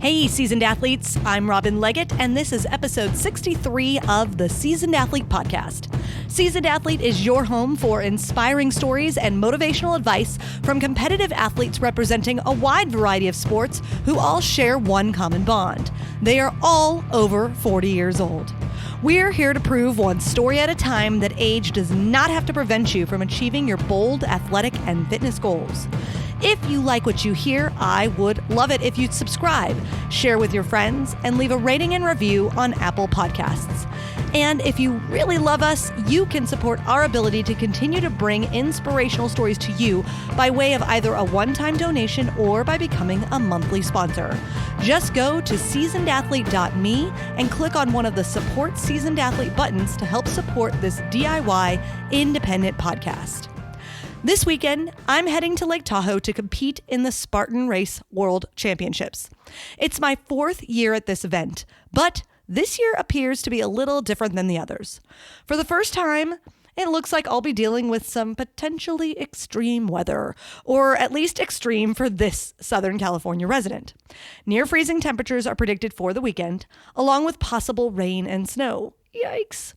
Hey, seasoned athletes, I'm Robin Leggett, and this is episode 63 of the Seasoned Athlete Podcast. Seasoned Athlete is your home for inspiring stories and motivational advice from competitive athletes representing a wide variety of sports who all share one common bond. They are all over 40 years old. We're here to prove one story at a time that age does not have to prevent you from achieving your bold athletic and fitness goals. If you like what you hear, I would love it if you'd subscribe, share with your friends, and leave a rating and review on Apple Podcasts. And if you really love us, you can support our ability to continue to bring inspirational stories to you by way of either a one-time donation or by becoming a monthly sponsor. Just go to seasonedathlete.me and click on one of the Support Seasoned Athlete buttons to help support this DIY independent podcast. This weekend, I'm heading to Lake Tahoe to compete in the Spartan World Championships. It's my fourth year at this event, but this year appears to be a little different than the others. For the first time, it looks like I'll be dealing with some potentially extreme weather, or at least extreme for this Southern California resident. Near freezing temperatures are predicted for the weekend, along with possible rain and snow. Yikes.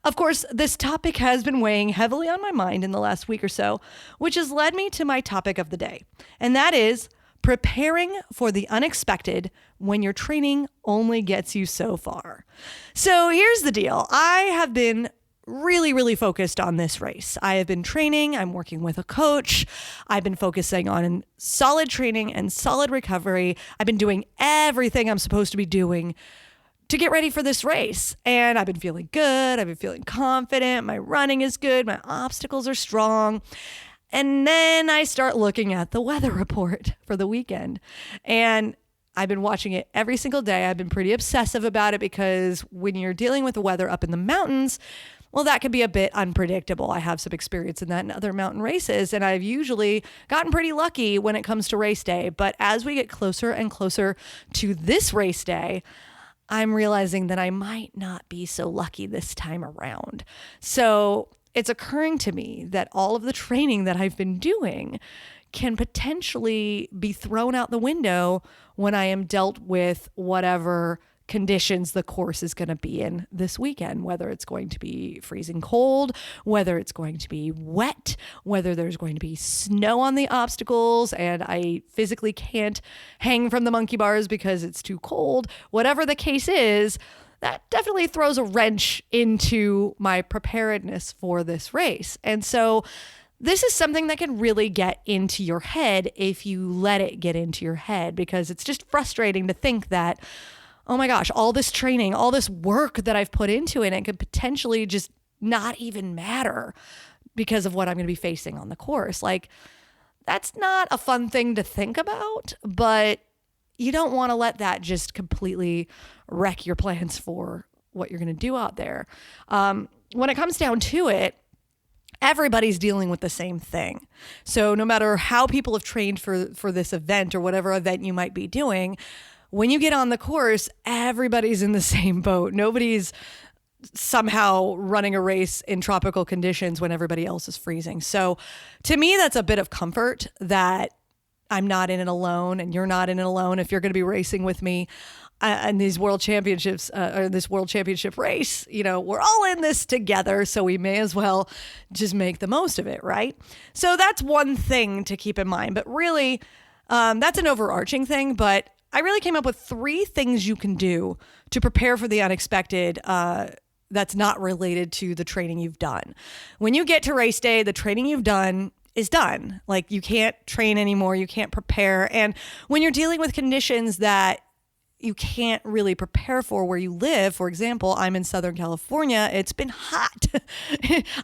Of course, this topic has been weighing heavily on my mind in the last week or so, which has led me to my topic of the day, and that is preparing for the unexpected when your training only gets you so far. So here's the deal. I have been really focused on this race. I have been training. I'm working with a coach. I've been focusing on solid training and solid recovery. I've been doing everything I'm supposed to be doing to get ready for this race. And I've been feeling good. I've been feeling confident. My running is good. My obstacles are strong. And then I start looking at the weather report for the weekend. And I've been watching it every single day. I've been pretty obsessive about it because when you're dealing with the weather up in the mountains, well, that can be a bit unpredictable. I have some experience in that in other mountain races, and I've usually gotten pretty lucky when it comes to race day. But as we get closer and closer to this race day, I'm realizing that I might not be so lucky this time around. So it's occurring to me that all of the training that I've been doing can potentially be thrown out the window when I am dealt with whatever conditions the course is going to be in this weekend, whether it's going to be freezing cold, whether it's going to be wet, whether there's going to be snow on the obstacles and I physically can't hang from the monkey bars because it's too cold. Whatever the case is, that definitely throws a wrench into my preparedness for this race. And so this is something that can really get into your head if you let it get into your head, because it's just frustrating to think that, oh my gosh, all this training, all this work that I've put into it, and it could potentially just not even matter because of what I'm going to be facing on the course. Like, that's not a fun thing to think about, but you don't want to let that just completely wreck your plans for what you're going to do out there. When it comes down to it, everybody's dealing with the same thing. So no matter how people have trained for this event or whatever event you might be doing, when you get on the course, everybody's in the same boat. Nobody's somehow running a race in tropical conditions when everybody else is freezing. So to me, that's a bit of comfort that I'm not in it alone and you're not in it alone. If you're going to be racing with me in these world championships or this world championship race, you know, we're all in this together. So we may as well just make the most of it, right? So that's one thing to keep in mind. But really, that's an overarching thing. But I really came up with 3 things you can do to prepare for the unexpected that's not related to the training you've done. When you get to race day, the training you've done is done. Like, you can't train anymore. You can't prepare. And when you're dealing with conditions that you can't really prepare for where you live, for example, I'm in Southern California. It's been hot.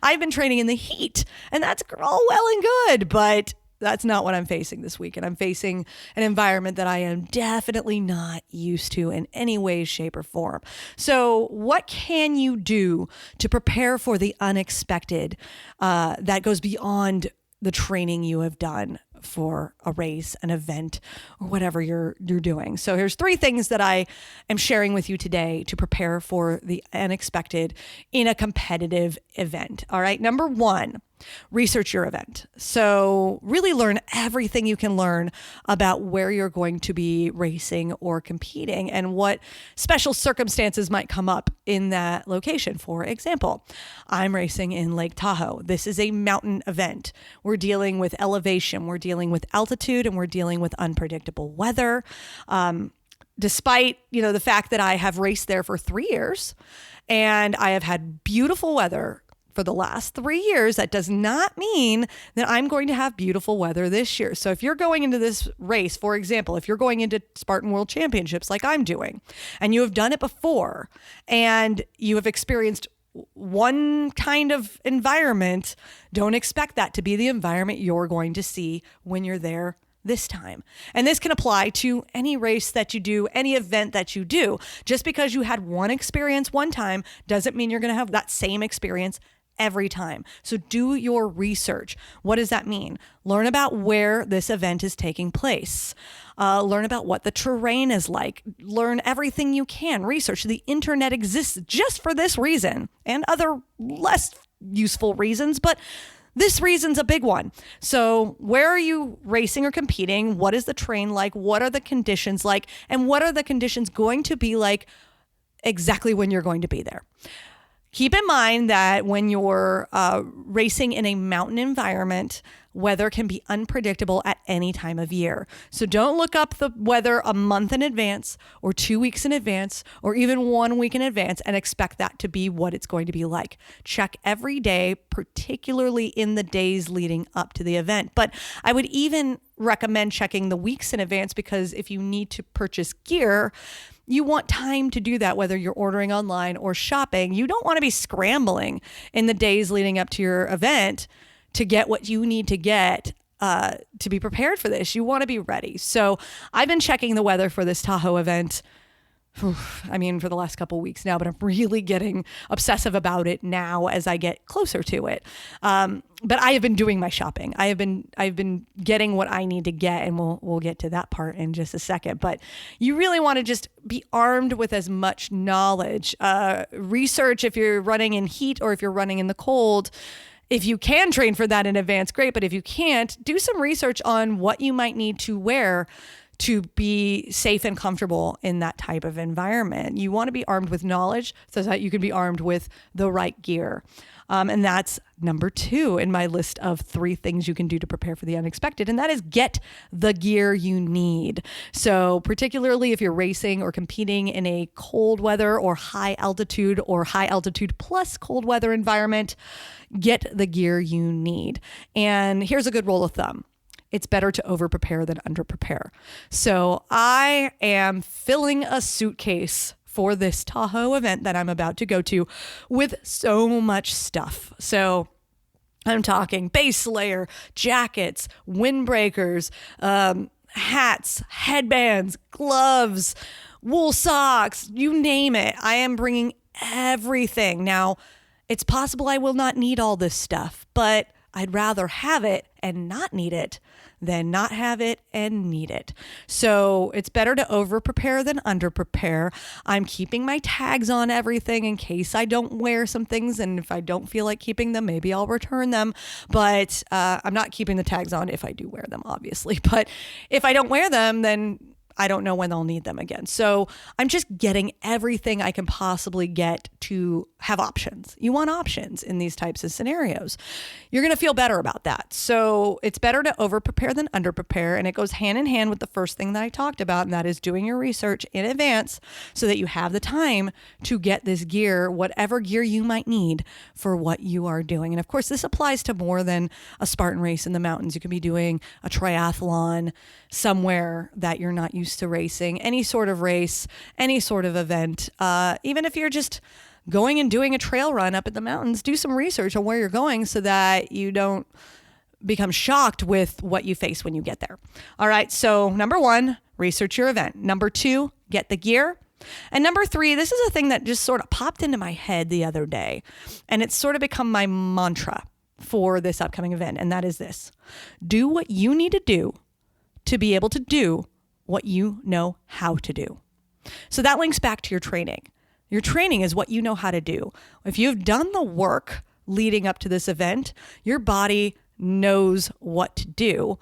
I've been training in the heat, and that's all well and good, but that's not what I'm facing this week. And I'm facing an environment that I am definitely not used to in any way, shape, or form. So what can you do to prepare for the unexpected that goes beyond the training you have done for a race, an event, or whatever you're doing? So here's 3 things that I am sharing with you today to prepare for the unexpected in a competitive event. All right. Number 1, research your event. So really learn everything you can learn about where you're going to be racing or competing and what special circumstances might come up in that location. For example, I'm racing in Lake Tahoe. This is a mountain event. We're dealing with elevation, we're dealing with altitude, and we're dealing with unpredictable weather. Despite, the fact that I have raced there for 3 years and I have had beautiful weather for the last 3 years, that does not mean that I'm going to have beautiful weather this year. So if you're going into this race, for example, if you're going into Spartan World Championships like I'm doing, and you have done it before and you have experienced one kind of environment, don't expect that to be the environment you're going to see when you're there this time. And this can apply to any race that you do, any event that you do. Just because you had one experience one time doesn't mean you're going to have that same experience every time. So do your research. What does that mean? Learn about where this event is taking place. Learn about what the terrain is like. Learn everything you can. Research. The internet exists just for this reason and other less useful reasons, but this reason's a big one. So where are you racing or competing? What is the terrain like? What are the conditions like? And what are the conditions going to be like exactly when you're going to be there? Keep in mind that when you're racing in a mountain environment, weather can be unpredictable at any time of year. So don't look up the weather a month in advance or 2 weeks in advance or even 1 week in advance and expect that to be what it's going to be like. Check every day, particularly in the days leading up to the event. But I would even recommend checking the weeks in advance, because if you need to purchase gear, you want time to do that, whether you're ordering online or shopping. You don't want to be scrambling in the days leading up to your event to get what you need to get to be prepared for this. You want to be ready. So I've been checking the weather for this Tahoe event, for the last couple of weeks now, but I'm really getting obsessive about it now as I get closer to it. But I have been doing my shopping. I've been getting what I need to get, and we'll get to that part in just a second. But you really want to just be armed with as much knowledge. Research if you're running in heat or if you're running in the cold. If you can train for that in advance, great. But if you can't, do some research on what you might need to wear to be safe and comfortable in that type of environment. You want to be armed with knowledge so that you can be armed with the right gear. And that's number 2 in my list of 3 things you can do to prepare for the unexpected. And that is get the gear you need. So particularly if you're racing or competing in a cold weather or high altitude plus cold weather environment, get the gear you need. And here's a good rule of thumb. It's better to over-prepare than under-prepare. So I am filling a suitcase for this Tahoe event that I'm about to go to with so much stuff. So I'm talking base layer, jackets, windbreakers, hats, headbands, gloves, wool socks, you name it. I am bringing everything. Now, it's possible I will not need all this stuff, but I'd rather have it and not need it than not have it and need it. So it's better to over prepare than under prepare. I'm keeping my tags on everything in case I don't wear some things. And if I don't feel like keeping them, maybe I'll return them. But I'm not keeping the tags on if I do wear them, obviously. But if I don't wear them, then I don't know when I'll need them again. So I'm just getting everything I can possibly get to have options. You want options in these types of scenarios. You're going to feel better about that. So it's better to over prepare than under prepare. And it goes hand in hand with the first thing that I talked about, and that is doing your research in advance so that you have the time to get this gear, whatever gear you might need for what you are doing. And of course, this applies to more than a Spartan race in the mountains. You can be doing a triathlon somewhere that you're not used to racing, any sort of race, any sort of event. Even if you're just going and doing a trail run up in the mountains, do some research on where you're going so that you don't become shocked with what you face when you get there. All right. So number 1, research your event. Number 2, get the gear. And number 3, this is a thing that just sort of popped into my head the other day, and it's sort of become my mantra for this upcoming event. And that is this: do what you need to do to be able to do what you know how to do. So that links back to your training. Your training is what you know how to do. If you've done the work leading up to this event, your body knows what to do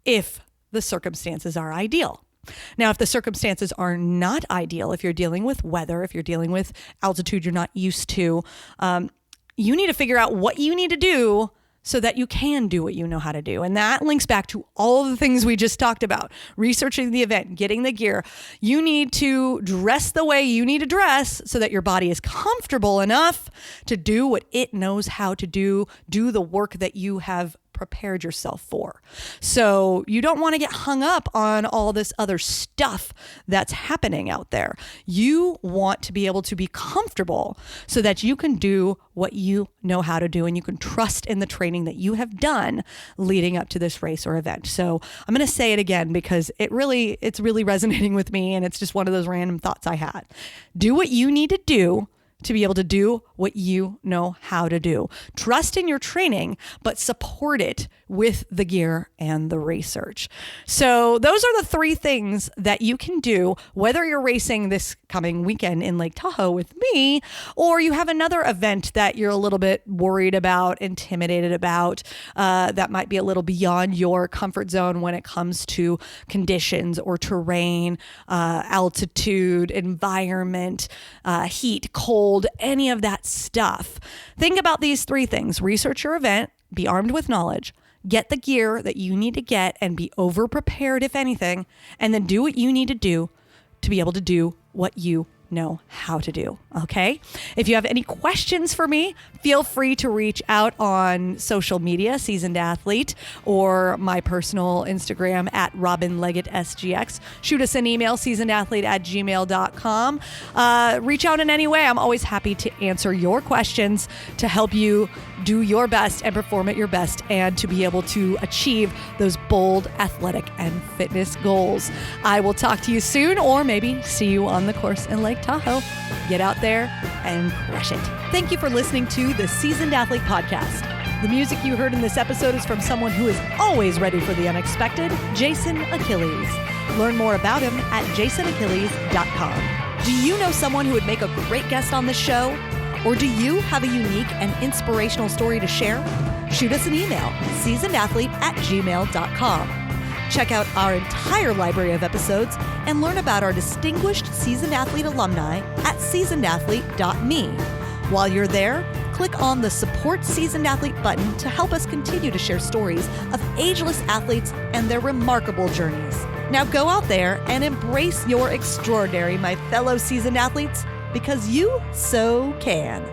if the circumstances are ideal. Now, if the circumstances are not ideal, if you're dealing with weather, if you're dealing with altitude you're not used to, you need to figure out what you need to do so that you can do what you know how to do. And that links back to all the things we just talked about. Researching the event, getting the gear. You need to dress the way you need to dress so that your body is comfortable enough to do what it knows how to do the work that you have prepared yourself for. So you don't want to get hung up on all this other stuff that's happening out there. You want to be able to be comfortable so that you can do what you know how to do and you can trust in the training that you have done leading up to this race or event. So I'm going to say it again because it's really resonating with me, and it's just one of those random thoughts I had. Do what you need to do to be able to do what you know how to do. Trust in your training, but support it with the gear and the research. So those are the three things that you can do, whether you're racing this coming weekend in Lake Tahoe with me, or you have another event that you're a little bit worried about, intimidated about, that might be a little beyond your comfort zone when it comes to conditions or terrain, altitude, environment, heat, cold, any of that stuff. Think about these three things. Research your event, be armed with knowledge, get the gear that you need to get and be over prepared if anything, and then do what you need to do to be able to do what you know how to do. Okay. If you have any questions for me, feel free to reach out on social media, Seasoned Athlete, or my personal Instagram at Robin Leggett SGX. Shoot us an email, seasonedathlete@gmail.com. Reach out in any way. I'm always happy to answer your questions to help you do your best and perform at your best and to be able to achieve those bold athletic and fitness goals. I will talk to you soon, or maybe see you on the course in Lake Tahoe. Get out there and crush it. Thank you for listening to the Seasoned Athlete Podcast. The music you heard in this episode is from someone who is always ready for the unexpected, Jason Achilles. Learn more about him at jasonachilles.com. Do you know someone who would make a great guest on this show? Or do you have a unique and inspirational story to share? Shoot us an email, seasonedathlete@gmail.com. Check out our entire library of episodes and learn about our distinguished Seasoned Athlete alumni at seasonedathlete.me. While you're there, click on the Support Seasoned Athlete button to help us continue to share stories of ageless athletes and their remarkable journeys. Now go out there and embrace your extraordinary, my fellow seasoned athletes, because you so can.